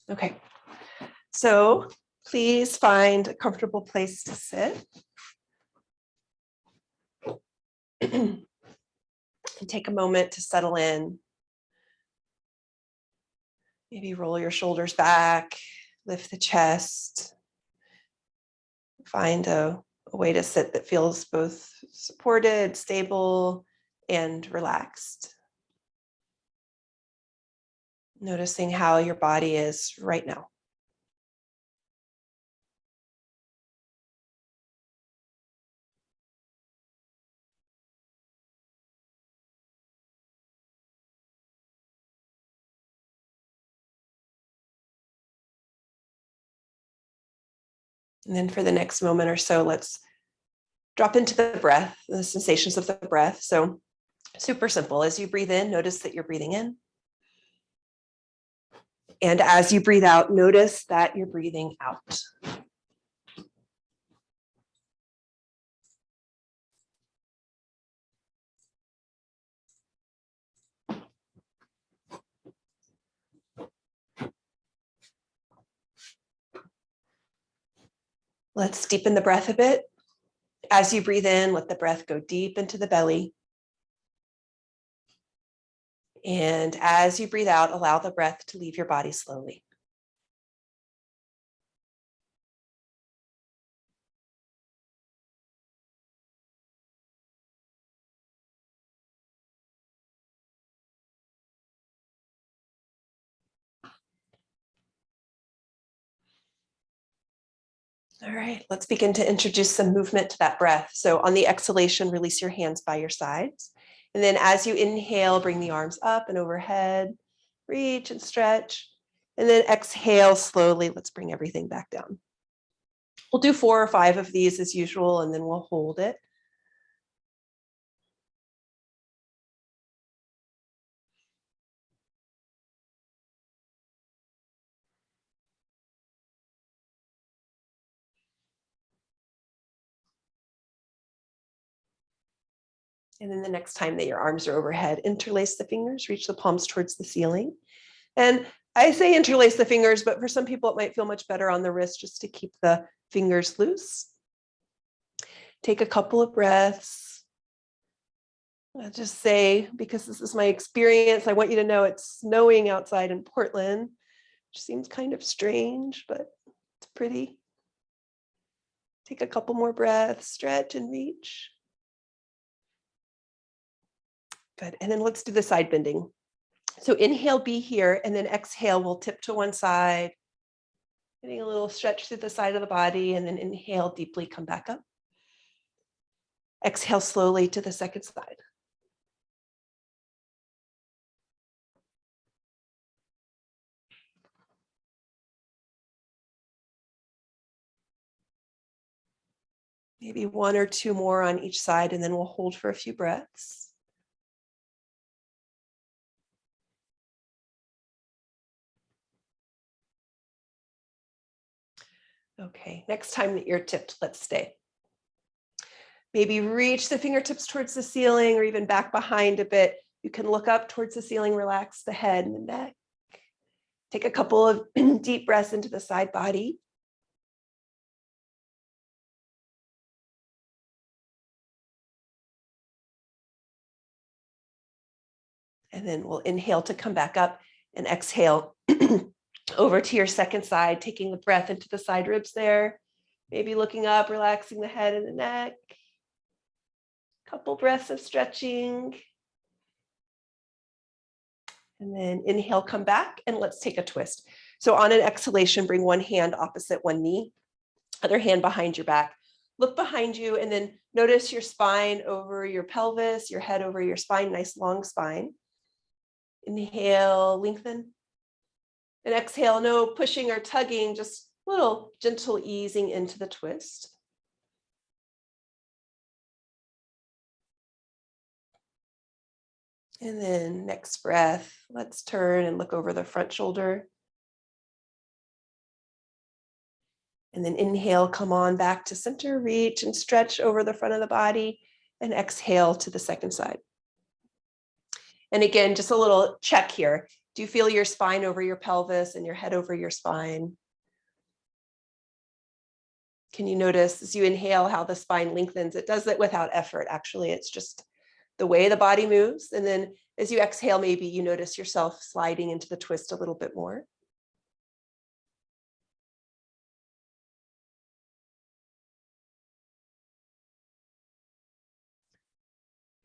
Okay, so please find a comfortable place to sit. And take a moment to settle in. Maybe roll your shoulders back, lift the chest. Find a way to sit that feels both supported, stable, and relaxed. Noticing how your body is right now. And then for the next moment or so, let's drop into the breath, the sensations of the breath. So super simple. As you breathe in, notice that you're breathing in. And as you breathe out, notice that you're breathing out. Let's deepen the breath a bit. As you breathe in, let the breath go deep into the belly. And as you breathe out, allow the breath to leave your body slowly. All right, let's begin to introduce some movement to that breath. So on the exhalation, release your hands by your sides. And then as you inhale, bring the arms up and overhead, reach and stretch. And then exhale slowly. Let's bring everything back down. We'll do 4 or 5 of these as usual, and then we'll hold it. And then the next time that your arms are overhead, interlace the fingers, reach the palms towards the ceiling. And I say interlace the fingers, but for some people, it might feel much better on the wrist just to keep the fingers loose. Take a couple of breaths. I'll just say, because this is my experience, I want you to know it's snowing outside in Portland, which seems kind of strange, but it's pretty. Take a couple more breaths, stretch and reach. Good. And then let's do the side bending. So inhale, be here, and then exhale, we'll tip to one side, getting a little stretch through the side of the body, and then inhale deeply, come back up. Exhale slowly to the second side. Maybe 1 or 2 more on each side, and then we'll hold for a few breaths. Okay, next time that you're tipped, let's stay. Maybe reach the fingertips towards the ceiling or even back behind a bit. You can look up towards the ceiling, relax the head and the neck. Take a couple of deep breaths into the side body. And then we'll inhale to come back up and exhale over to your second side, taking the breath into the side ribs there. Maybe looking up, relaxing the head and the neck. Couple breaths of stretching. And then inhale, come back, and let's take a twist. So on an exhalation, bring one hand opposite one knee, other hand behind your back. Look behind you and then notice your spine over your pelvis, your head over your spine, nice long spine. Inhale, lengthen. And exhale, no pushing or tugging, just a little gentle easing into the twist. And then next breath, let's turn and look over the front shoulder. And then inhale, come on back to center, reach and stretch over the front of the body, and exhale to the second side. And again, just a little check here. Do you feel your spine over your pelvis and your head over your spine? Can you notice as you inhale how the spine lengthens? It does it without effort, actually. It's just the way the body moves. And then as you exhale, maybe you notice yourself sliding into the twist a little bit more.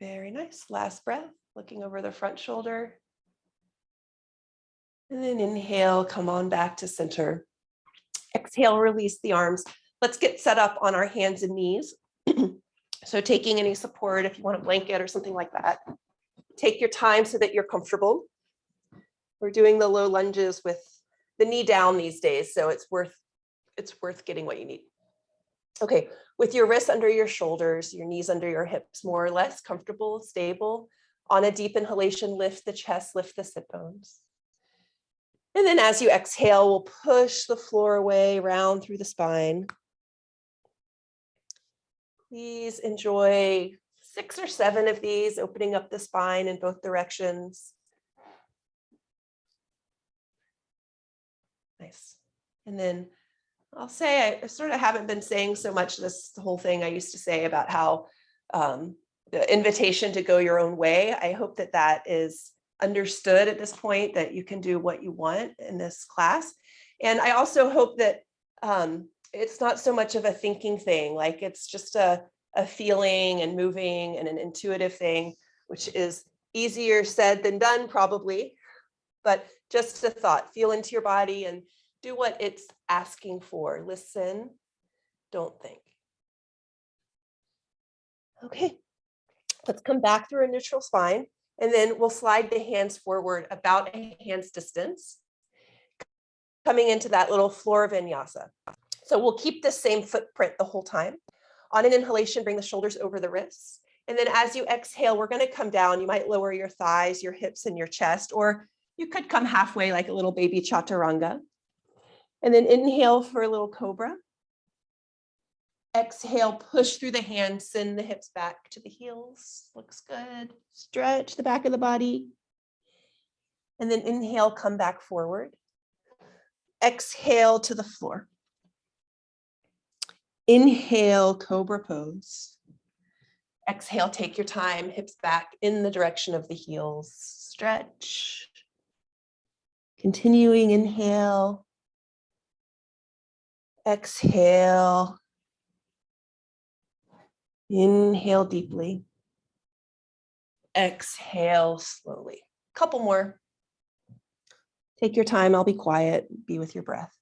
Very nice. Last breath, looking over the front shoulder. And then inhale, come on back to center. Exhale, release the arms. Let's get set up on our hands and knees. So taking any support, if you want a blanket or something like that. Take your time so that you're comfortable. We're doing the low lunges with the knee down these days, so it's worth getting what you need. Okay, with your wrists under your shoulders, your knees under your hips, more or less comfortable, stable. On a deep inhalation, lift the chest, lift the sit bones. And then as you exhale, we'll push the floor away, round through the spine. Please enjoy 6 or 7 of these, opening up the spine in both directions. Nice. And then I'll say I sort of haven't been saying so much this whole thing I used to say about how the invitation to go your own way. I hope that that is understood at this point, that you can do what you want in this class. And I also hope that it's not so much of a thinking thing, like it's just a feeling and moving and an intuitive thing, which is easier said than done probably, but just a thought. Feel into your body and do what it's asking for. Listen, don't think. Okay, let's come back through a neutral spine, and then we'll slide the hands forward about a hand's distance, coming into that little floor vinyasa. So we'll keep the same footprint the whole time. On an inhalation, bring the shoulders over the wrists. And then as you exhale, we're going to come down. You might lower your thighs, your hips, and your chest, or you could come halfway like a little baby chaturanga. And then inhale for a little cobra. Exhale, push through the hands, send the hips back to the heels. Looks good. Stretch the back of the body. And then inhale, come back forward. Exhale to the floor. Inhale, cobra pose. Exhale, take your time, hips back in the direction of the heels. Stretch. Continuing, inhale. Exhale. Inhale deeply. Exhale slowly. Couple more. Take your time. I'll be quiet. Be with your breath.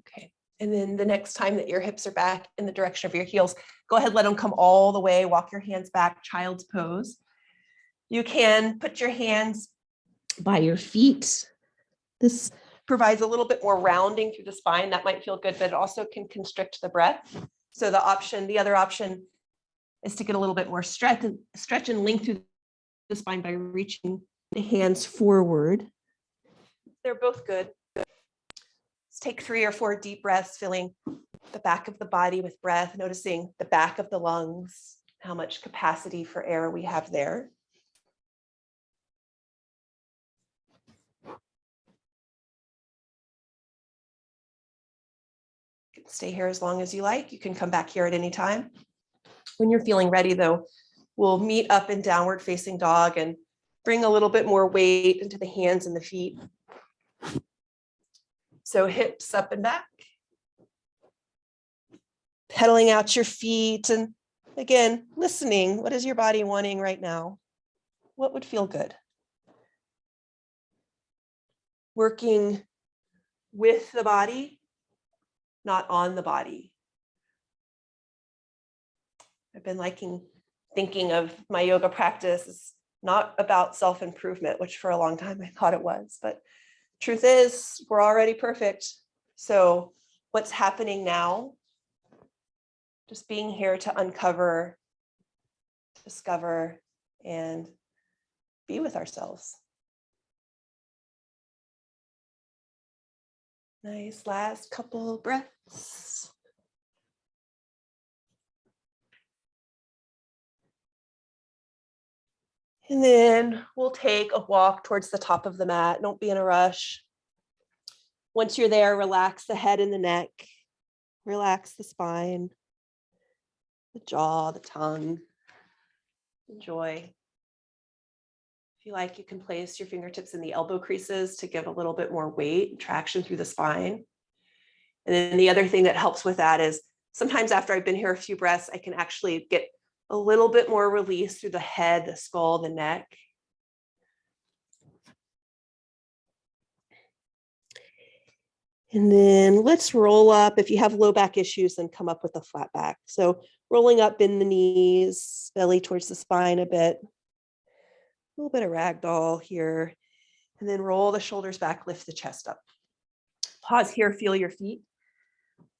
Okay. And then the next time that your hips are back in the direction of your heels, go ahead, let them come all the way. Walk your hands back, child's pose. You can put your hands by your feet. This provides a little bit more rounding through the spine. That might feel good, but it also can constrict the breath. So the other option is to get a little bit more stretch and length through the spine by reaching the hands forward. They're both good. Let's take 3 or 4 deep breaths, filling the back of the body with breath, noticing the back of the lungs, how much capacity for air we have there. You can stay here as long as you like. You can come back here at any time. When you're feeling ready, though, we'll meet up in downward facing dog and bring a little bit more weight into the hands and the feet. So hips up and back. Pedaling out your feet. And again, listening. What is your body wanting right now? What would feel good? Working with the body, not on the body. I've been thinking of my yoga practice as not about self-improvement, which for a long time I thought it was, but truth is we're already perfect. So what's happening now? Just being here to uncover, discover, and be with ourselves. Nice, last couple breaths. And then we'll take a walk towards the top of the mat. Don't be in a rush. Once you're there, relax the head and the neck. Relax the spine, the jaw, the tongue. Enjoy. If you like, you can place your fingertips in the elbow creases to give a little bit more weight and traction through the spine. And then the other thing that helps with that is sometimes after I've been here a few breaths, I can actually get a little bit more release through the head, the skull, the neck. And then let's roll up. If you have low back issues, then come up with a flat back. So rolling up, bend the knees, belly towards the spine a bit. A little bit of ragdoll here. And then roll the shoulders back, lift the chest up. Pause here, feel your feet.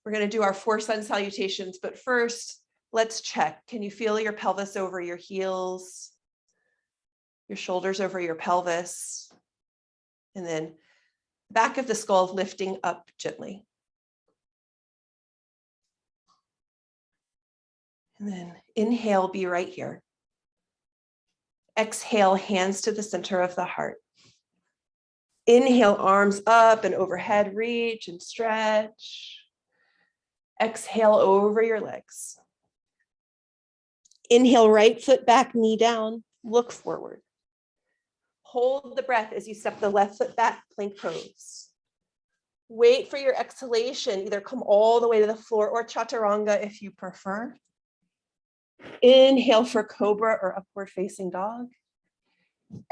We're going to do our 4 sun salutations, but first, let's check. Can you feel your pelvis over your heels? Your shoulders over your pelvis? And then back of the skull lifting up gently. And then inhale, be right here. Exhale, hands to the center of the heart. Inhale, arms up and overhead, reach and stretch. Exhale over your legs. Inhale, right foot back, knee down, look forward. Hold the breath as you step the left foot back, plank pose. Wait for your exhalation, either come all the way to the floor or chaturanga if you prefer. Inhale for cobra or upward facing dog.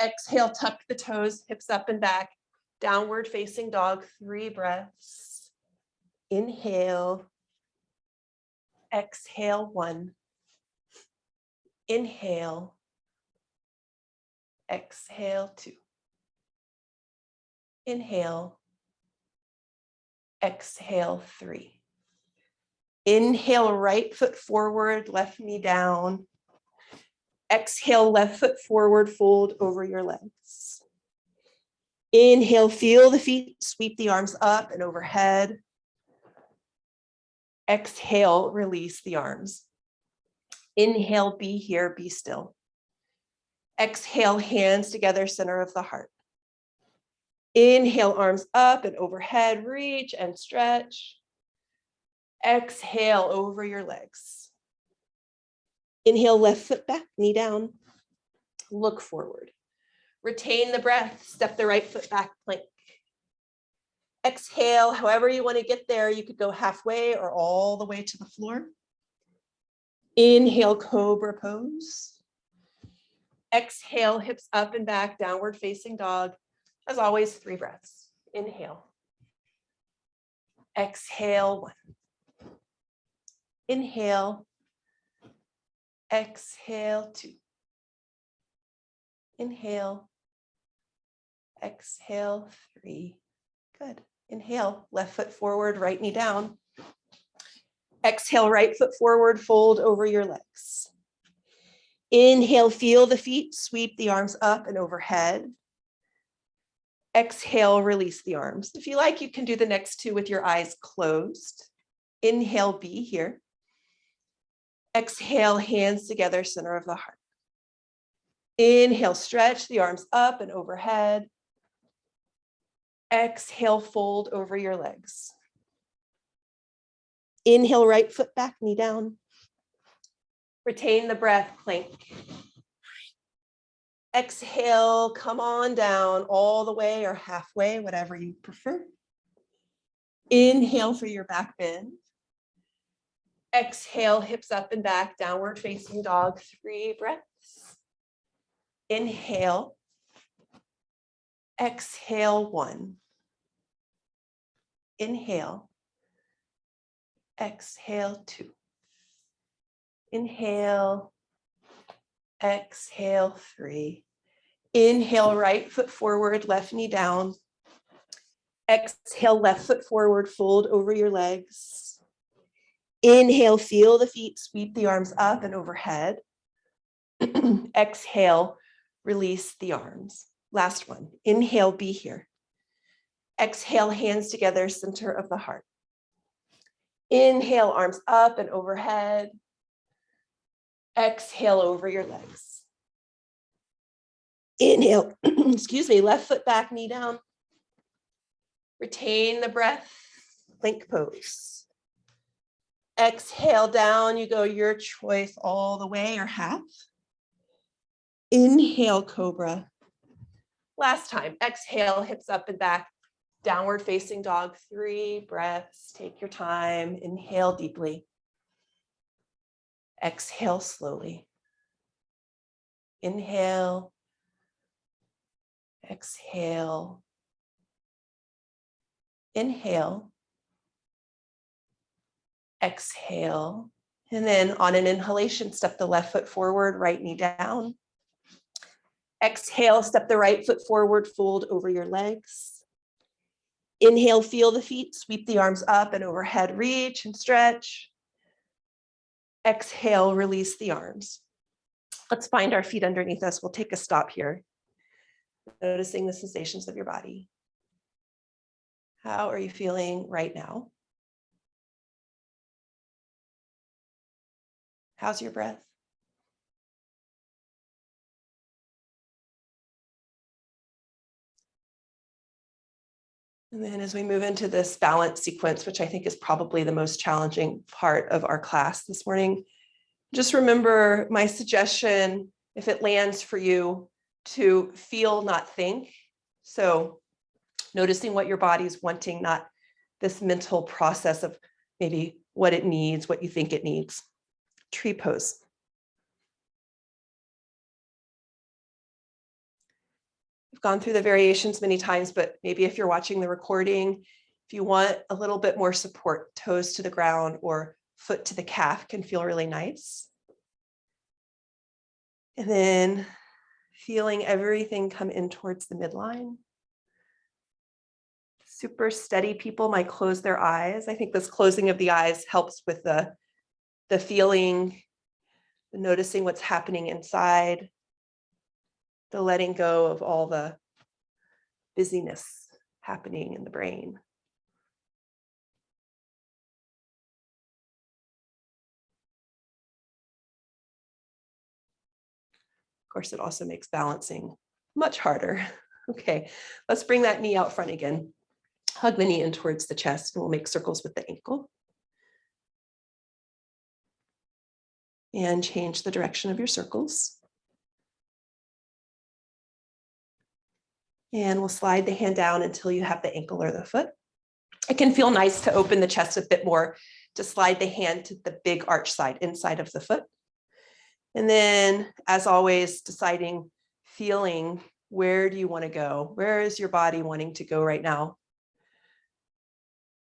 Exhale, tuck the toes, hips up and back, downward facing dog, 3 breaths. Inhale. Exhale, 1. Inhale. Exhale, 2. Inhale. Exhale, 3. Inhale, right foot forward, left knee down. Exhale, left foot forward, fold over your legs. Inhale, feel the feet, sweep the arms up and overhead. Exhale, release the arms. Inhale, be here, be still. Exhale, hands together, center of the heart. Inhale, arms up and overhead, reach and stretch. Exhale over your legs. Inhale, left foot back, knee down. Look forward. Retain the breath, step the right foot back, plank. Exhale, however you want to get there. You could go halfway or all the way to the floor. Inhale, cobra pose. Exhale, hips up and back, downward facing dog. As always, 3 breaths. Inhale. Exhale, 1. Inhale. Exhale, 2. Inhale. Exhale, 3. Good. Inhale, left foot forward, right knee down. Exhale, right foot forward, fold over your legs. Inhale, feel the feet, sweep the arms up and overhead. Exhale, release the arms. If you like, you can do the next 2 with your eyes closed. Inhale, be here. Exhale, hands together, center of the heart. Inhale, stretch the arms up and overhead. Exhale, fold over your legs. Inhale, right foot back, knee down. Retain the breath, plank. Exhale, come on down all the way or halfway, whatever you prefer. Inhale for your back bend. Exhale, hips up and back, downward facing dog, 3 breaths. Inhale. Exhale, 1. Inhale. Exhale, 2. Inhale. Exhale, 3. Inhale, right foot forward, left knee down. Exhale, left foot forward, fold over your legs. Inhale, feel the feet, sweep the arms up and overhead. Exhale, Release the arms. Last one. Inhale, be here. Exhale, hands together, center of the heart. Inhale, arms up and overhead. Exhale over your legs. Inhale, excuse me, left foot back, knee down. Retain the breath, plank pose. Exhale down, you go your choice all the way or half. Inhale, cobra. Last time, exhale, hips up and back. Downward facing dog, 3 breaths. Take your time. Inhale deeply. Exhale slowly. Inhale. Exhale. Inhale. Exhale. And then on an inhalation, step the left foot forward, right knee down. Exhale, step the right foot forward, fold over your legs. Inhale, feel the feet, sweep the arms up and overhead, reach and stretch. Exhale, release the arms. Let's find our feet underneath us. We'll take a stop here. Noticing the sensations of your body. How are you feeling right now? How's your breath? And then as we move into this balance sequence, which I think is probably the most challenging part of our class this morning, just remember my suggestion, if it lands for you, to feel, not think. So noticing what your body's wanting, not this mental process of maybe what it needs, what you think it needs. Tree pose. We've gone through the variations many times, but maybe if you're watching the recording, if you want a little bit more support, toes to the ground or foot to the calf can feel really nice. And then feeling everything come in towards the midline. Super steady people might close their eyes. I think this closing of the eyes helps with the feeling, the noticing what's happening inside, the letting go of all the busyness happening in the brain. Of course, it also makes balancing much harder. Okay, let's bring that knee out front again. Hug the knee in towards the chest, and we'll make circles with the ankle. And change the direction of your circles. And we'll slide the hand down until you have the ankle or the foot. It can feel nice to open the chest a bit more, to slide the hand to the big arch side, inside of the foot. And then, as always, deciding, feeling, where do you want to go? Where is your body wanting to go right now?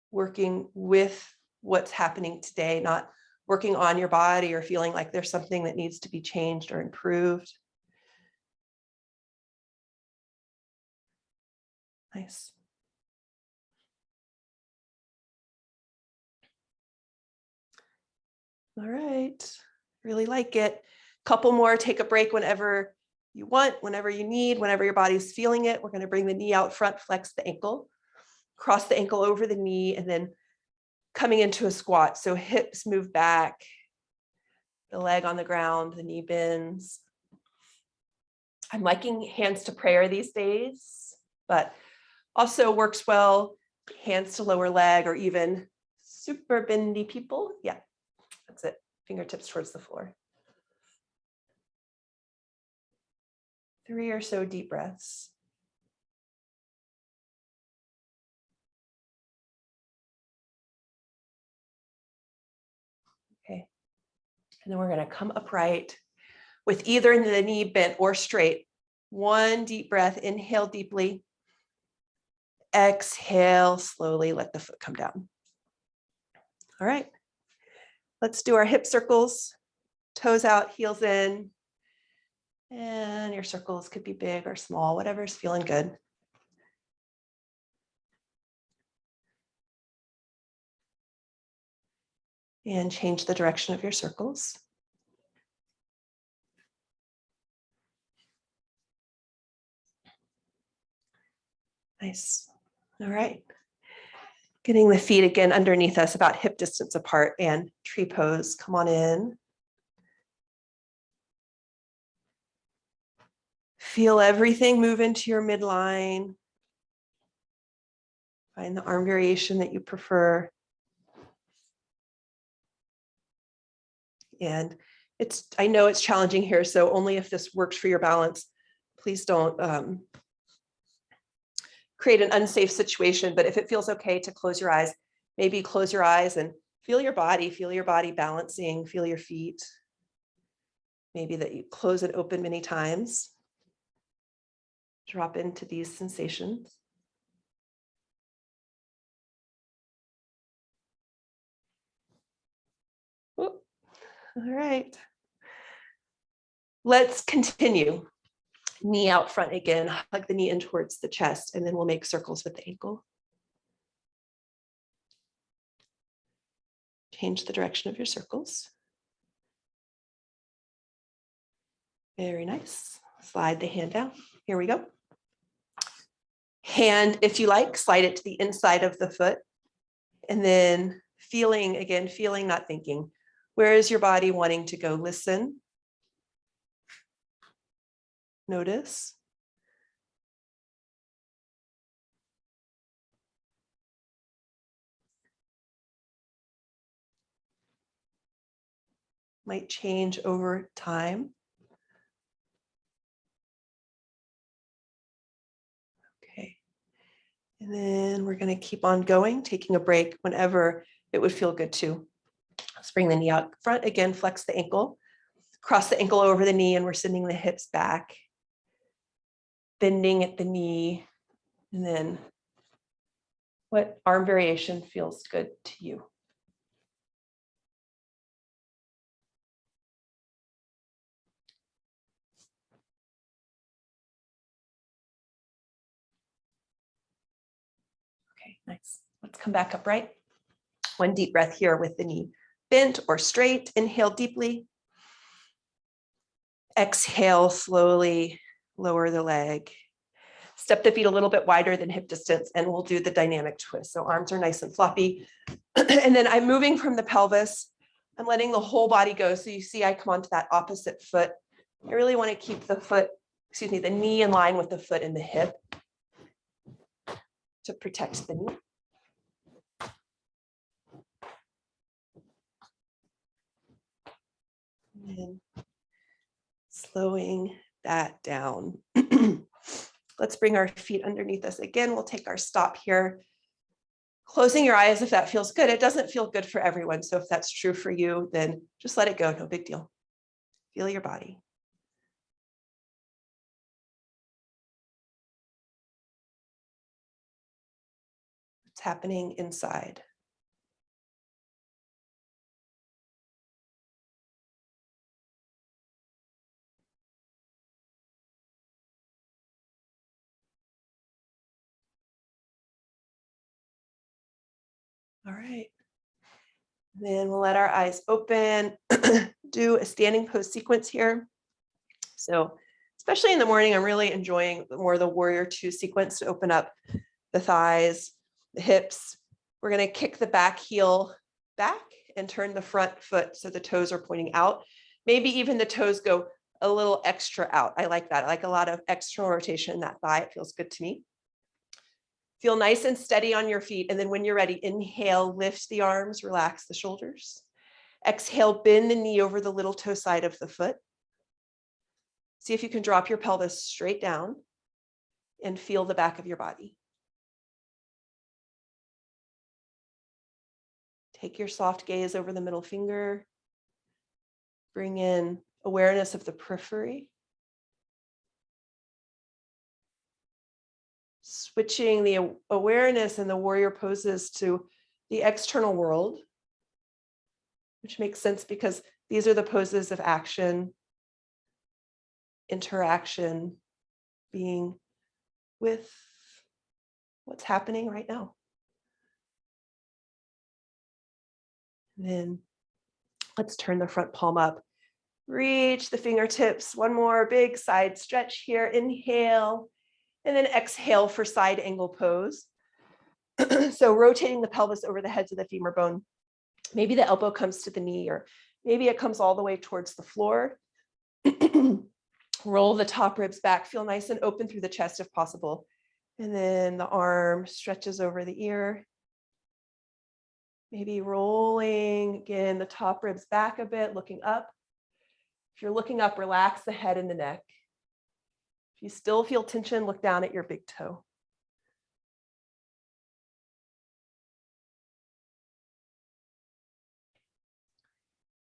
Working with what's happening today, not working on your body or feeling like there's something that needs to be changed or improved. Nice. All right, really like it. Couple more, take a break whenever you want, whenever you need, whenever your body's feeling it. We're going to bring the knee out front, flex the ankle, cross the ankle over the knee, and then coming into a squat. So hips move back, the leg on the ground, the knee bends. I'm liking hands to prayer these days, but also works well, hands to lower leg, or even super bendy people. Yeah, that's it. Fingertips towards the floor. 3 or so deep breaths. Okay. And then we're going to come upright with either the knee bent or straight. 1 deep breath, inhale deeply. Exhale slowly, let the foot come down. All right. Let's do our hip circles. Toes out, heels in. And your circles could be big or small, whatever's feeling good. And change the direction of your circles. Nice. All right. Getting the feet again underneath us, about hip distance apart, and tree pose. Come on in. Feel everything move into your midline. Find the arm variation that you prefer. And I know it's challenging here, so only if this works for your balance. Please don't create an unsafe situation, but if it feels okay to close your eyes, maybe close your eyes and feel your body balancing, feel your feet. Maybe that you close and open many times. Drop into these sensations. Ooh. All right. Let's continue. Knee out front again, hug the knee in towards the chest, and then we'll make circles with the ankle. Change the direction of your circles. Very nice. Slide the hand down. Here we go. Hand, if you like, slide it to the inside of the foot. And then feeling, again, feeling, not thinking. Where is your body wanting to go? Listen. Notice. Might change over time. Okay. And then we're going to keep on going, taking a break whenever it would feel good to. Let's bring the knee out front again, flex the ankle, cross the ankle over the knee, and we're sending the hips back, bending at the knee, and then what arm variation feels good to you. Okay, nice. Let's come back upright. One deep breath here with the knee bent or straight. Inhale deeply. Exhale slowly, lower the leg. Step the feet a little bit wider than hip distance, and we'll do the dynamic twist. So arms are nice and floppy. And then I'm moving from the pelvis. I'm letting the whole body go. So you see I come onto that opposite foot. I really want to keep the knee in line with the foot and the hip to protect the knee. And slowing that down. Let's bring our feet underneath us again. We'll take our stop here. Closing your eyes if that feels good. It doesn't feel good for everyone. So if that's true for you, then just let it go. No big deal. Feel your body. What's happening inside? All right. Then we'll let our eyes open, do a standing pose sequence here. So especially in the morning, I'm really enjoying more of the warrior two sequence to open up the thighs, the hips. We're going to kick the back heel back and turn the front foot so the toes are pointing out. Maybe even the toes go a little extra out. I like that. I like a lot of external rotation in that thigh. It feels good to me. Feel nice and steady on your feet. And then when you're ready, inhale, lift the arms, relax the shoulders. Exhale, bend the knee over the little toe side of the foot. See if you can drop your pelvis straight down and feel the back of your body. Take your soft gaze over the middle finger. Bring in awareness of the periphery. Switching the awareness and the warrior poses to the external world, which makes sense because these are the poses of action, interaction, being with what's happening right now. And then let's turn the front palm up. Reach the fingertips. One more big side stretch here. Inhale. And then exhale for side angle pose. So rotating the pelvis over the heads of the femur bone. Maybe the elbow comes to the knee, or maybe it comes all the way towards the floor. Roll the top ribs back, feel nice and open through the chest if possible. And then the arm stretches over the ear. Maybe rolling, again, the top ribs back a bit, looking up. If you're looking up, relax the head and the neck. If you still feel tension, look down at your big toe.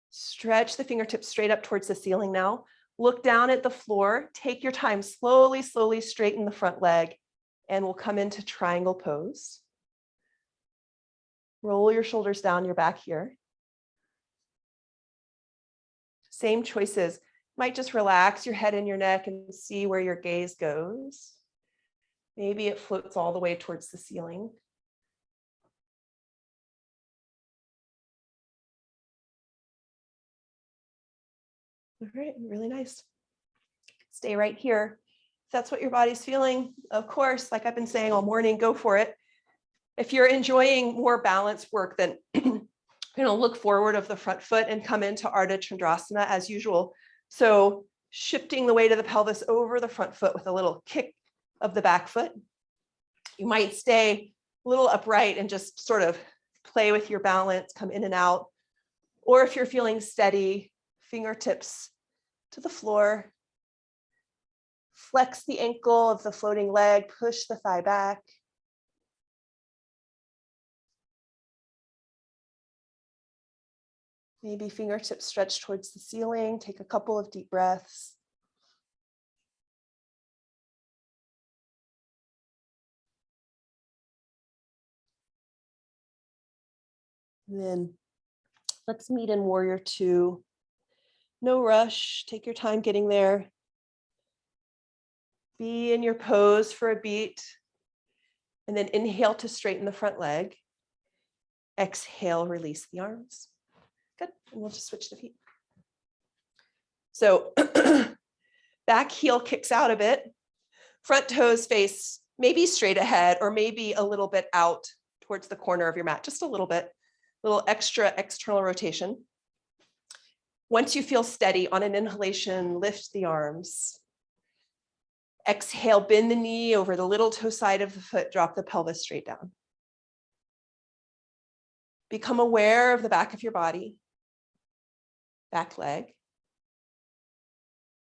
Stretch the fingertips straight up towards the ceiling now. Look down at the floor. Take your time. Slowly, slowly straighten the front leg, and we'll come into triangle pose. Roll your shoulders down your back here. Same choices. Might just relax your head and your neck and see where your gaze goes. Maybe it floats all the way towards the ceiling. All right, really nice. Stay right here. If that's what your body's feeling, of course, like I've been saying all morning, go for it. If you're enjoying more balance work, then look forward of the front foot and come into Ardha Chandrasana as usual. So shifting the weight of the pelvis over the front foot with a little kick of the back foot. You might stay a little upright and just sort of play with your balance, come in and out. Or if you're feeling steady, fingertips to the floor. Flex the ankle of the floating leg, push the thigh back. Maybe fingertips stretch towards the ceiling. Take a couple of deep breaths. And then let's meet in Warrior Two. No rush, take your time getting there. Be in your pose for a beat. And then inhale to straighten the front leg. Exhale, release the arms. Good, and we'll just switch the feet. So back heel kicks out a bit. Front toes face maybe straight ahead or maybe a little bit out towards the corner of your mat, just a little bit, a little extra external rotation. Once you feel steady on an inhalation, lift the arms. Exhale, bend the knee over the little toe side of the foot, drop the pelvis straight down. Become aware of the back of your body, back leg.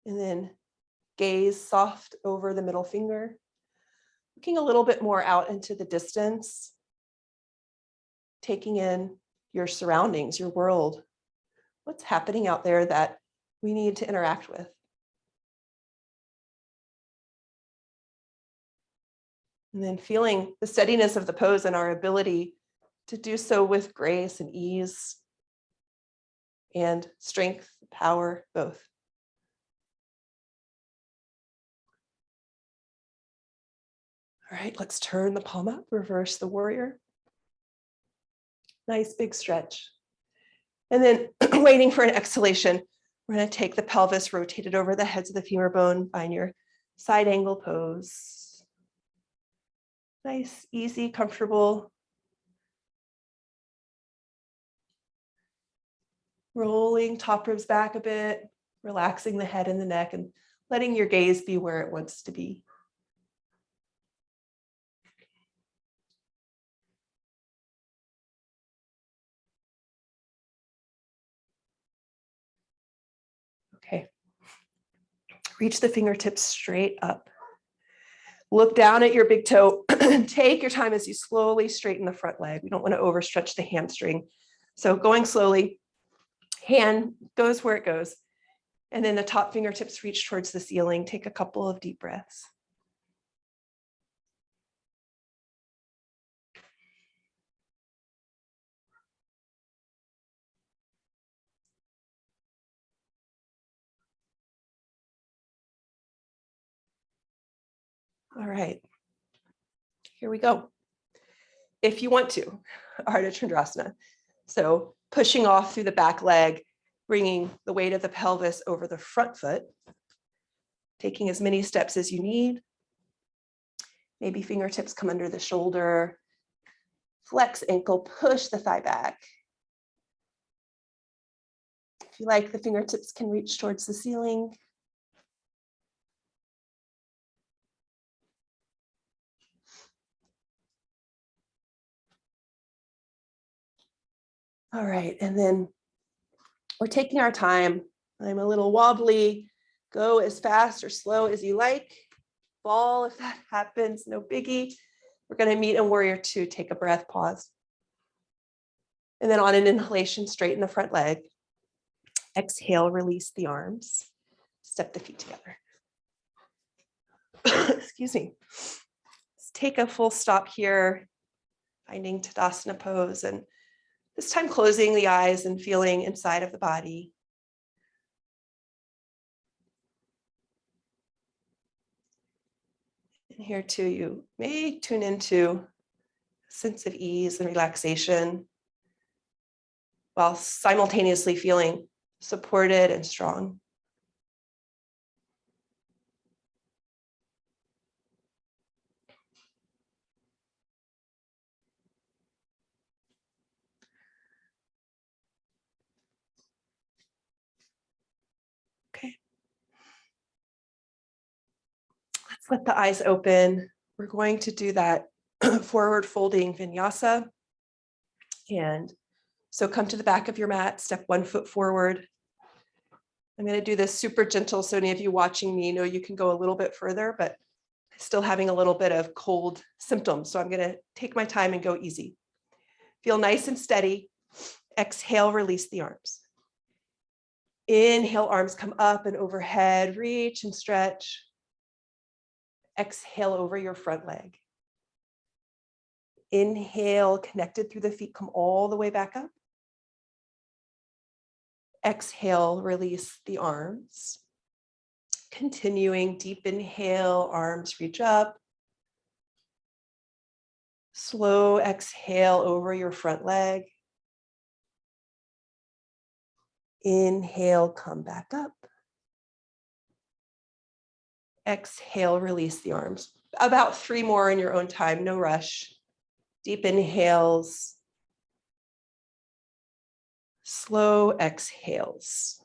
And then gaze soft over the middle finger, looking a little bit more out into the distance, taking in your surroundings, your world. What's happening out there that we need to interact with? And then feeling the steadiness of the pose and our ability to do so with grace and ease and strength, power, both. All right, let's turn the palm up, reverse the warrior. Nice big stretch. And then waiting for an exhalation, we're going to take the pelvis, rotate it over the heads of the femur bone, find your side angle pose. Nice, easy, comfortable. Rolling top ribs back a bit, relaxing the head and the neck and letting your gaze be where it wants to be. Okay. Reach the fingertips straight up. Look down at your big toe. Take your time as you slowly straighten the front leg. We don't want to overstretch the hamstring. So going slowly, hand goes where it goes. And then the top fingertips reach towards the ceiling. Take a couple of deep breaths. All right, here we go. If you want to, Ardha Chandrasana. So pushing off through the back leg, bringing the weight of the pelvis over the front foot, taking as many steps as you need. Maybe fingertips come under the shoulder. Flex ankle, push the thigh back. If you like, the fingertips can reach towards the ceiling. All right, and then we're taking our time. I'm a little wobbly. Go as fast or slow as you like. Fall if that happens, no biggie. We're going to meet in warrior two. Take a breath, pause. And then on an inhalation, straighten the front leg. Exhale, release the arms. Step the feet together. Excuse me. Let's take a full stop here, finding Tadasana pose, and this time closing the eyes and feeling inside of the body. And here too, you may tune into a sense of ease and relaxation while simultaneously feeling supported and strong. Okay. Let's let the eyes open. We're going to do that forward folding vinyasa. And so come to the back of your mat, step 1 foot forward. I'm going to do this super gentle, so any of you watching me know you can go a little bit further, but still having a little bit of cold symptoms. So I'm going to take my time and go easy. Feel nice and steady. Exhale, release the arms. Inhale, arms come up and overhead, reach and stretch. Exhale over your front leg. Inhale, connected through the feet, come all the way back up. Exhale, release the arms. Continuing, deep inhale, arms reach up. Slow exhale over your front leg. Inhale, come back up. Exhale, release the arms. About 3 more in your own time, no rush. Deep inhales. Slow exhales.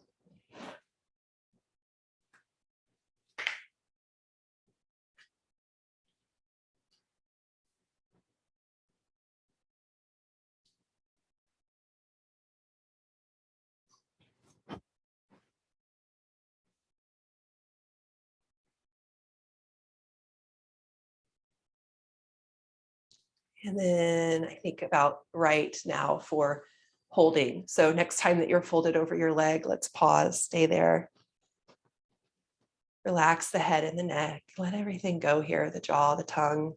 And then I think about right now for holding. So next time that you're folded over your leg, let's pause, stay there. Relax the head and the neck. Let everything go here, the jaw, the tongue.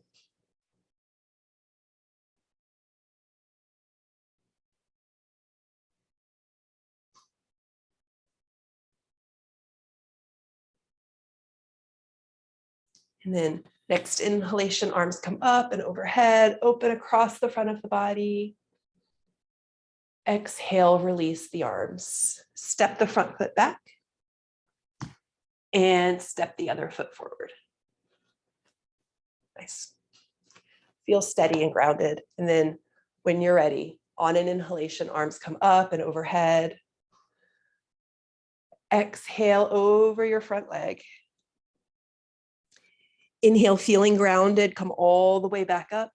And then next inhalation, arms come up and overhead, open across the front of the body. Exhale, release the arms. Step the front foot back and step the other foot forward. Nice. Feel steady and grounded. And then when you're ready, on an inhalation, arms come up and overhead. Exhale over your front leg. Inhale, feeling grounded, come all the way back up.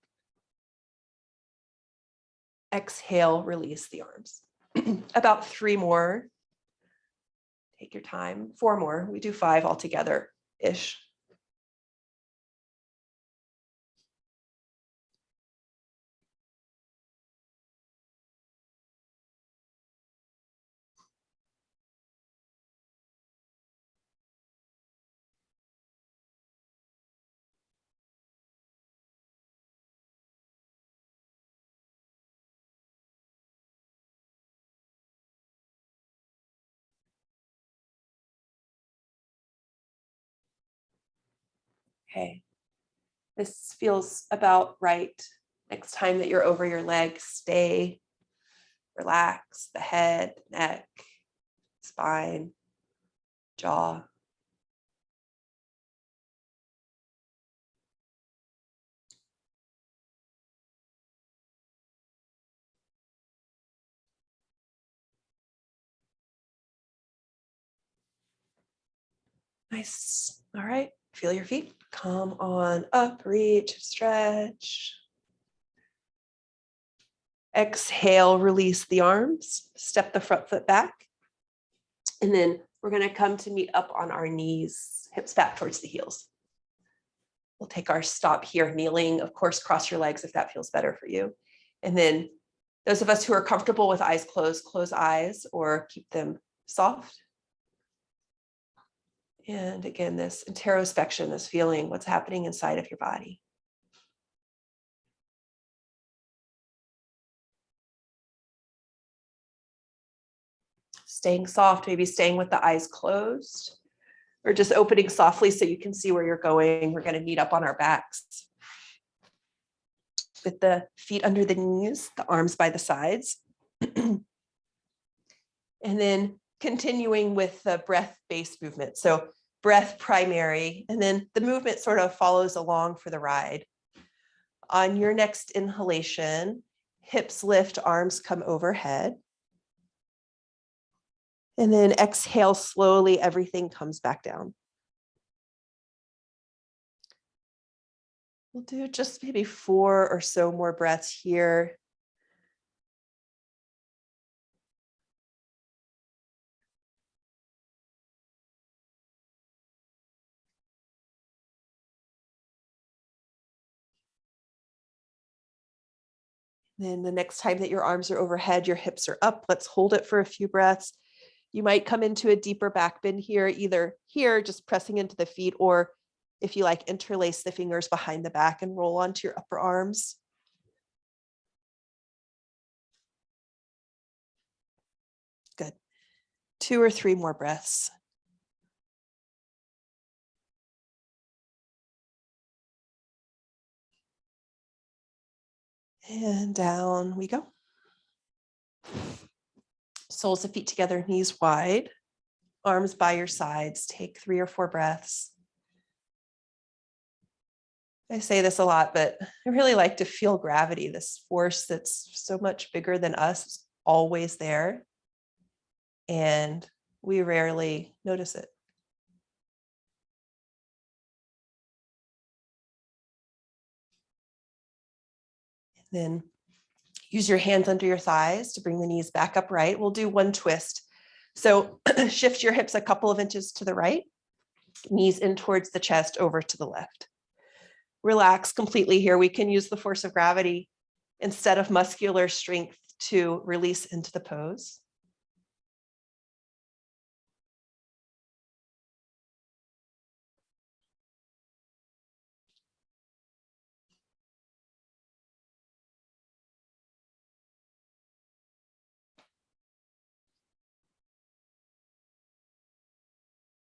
Exhale, release the arms. About 3 more. Take your time. 4 more. We do 5 altogether-ish. Okay. This feels about right. Next time that you're over your leg, stay, relax the head, neck, spine, jaw. Nice. All right. Feel your feet. Come on up, reach, stretch. Exhale, release the arms, step the front foot back. And then we're going to come to meet up on our knees, hips back towards the heels. We'll take our stop here, kneeling. Of course, cross your legs if that feels better for you. And then those of us who are comfortable with eyes closed, close eyes or keep them soft. And again, this introspection, this feeling, what's happening inside of your body. Staying soft, maybe staying with the eyes closed or just opening softly so you can see where you're going. We're going to meet up on our backs with the feet under the knees, the arms by the sides. And then continuing with the breath-based movement. So breath primary, and then the movement sort of follows along for the ride. On your next inhalation, hips lift, arms come overhead. And then exhale slowly, everything comes back down. We'll do just maybe 4 or so more breaths here. Then the next time that your arms are overhead, your hips are up. Let's hold it for a few breaths. You might come into a deeper back bend here, either here, just pressing into the feet, or if you like, interlace the fingers behind the back and roll onto your upper arms. Good. 2 or 3 more breaths. And down we go. Soles of feet together, knees wide, arms by your sides. Take 3 or 4 breaths. I say this a lot, but I really like to feel gravity, this force that's so much bigger than us, is always there. And we rarely notice it. And then use your hands under your thighs to bring the knees back upright. We'll do one twist. So shift your hips a couple of inches to the right, knees in towards the chest, over to the left. Relax completely here. We can use the force of gravity instead of muscular strength to release into the pose.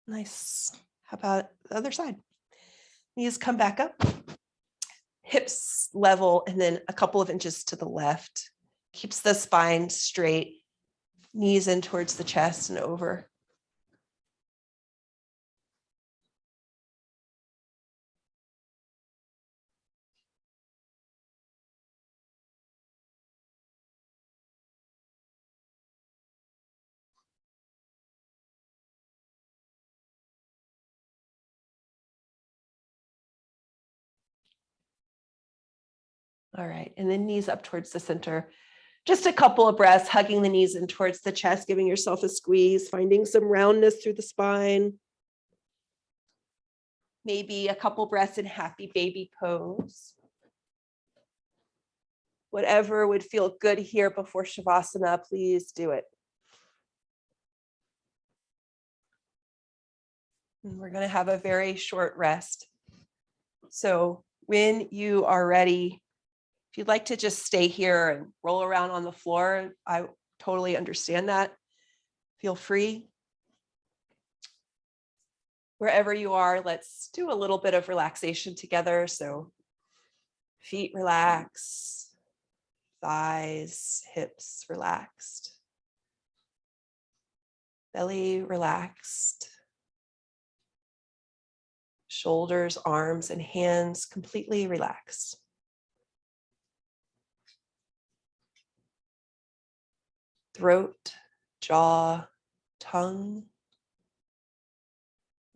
Nice. How about the other side? Knees come back up, hips level, and then a couple of inches to the left. Keeps the spine straight, knees in towards the chest and over. All right, and then knees up towards the center. Just a couple of breaths, hugging the knees in towards the chest, giving yourself a squeeze, finding some roundness through the spine. Maybe a couple breaths in happy baby pose. Whatever would feel good here before Shavasana, please do it. And we're going to have a very short rest. So when you are ready, if you'd like to just stay here and roll around on the floor, I totally understand that. Feel free. Wherever you are, let's do a little bit of relaxation together. So feet relaxed, thighs, hips relaxed, belly relaxed, shoulders, arms, and hands completely relaxed. Throat, jaw, tongue,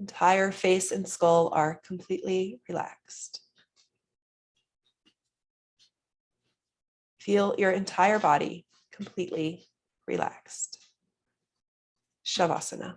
Entire face and skull are completely relaxed. Feel your entire body completely relaxed. Shavasana.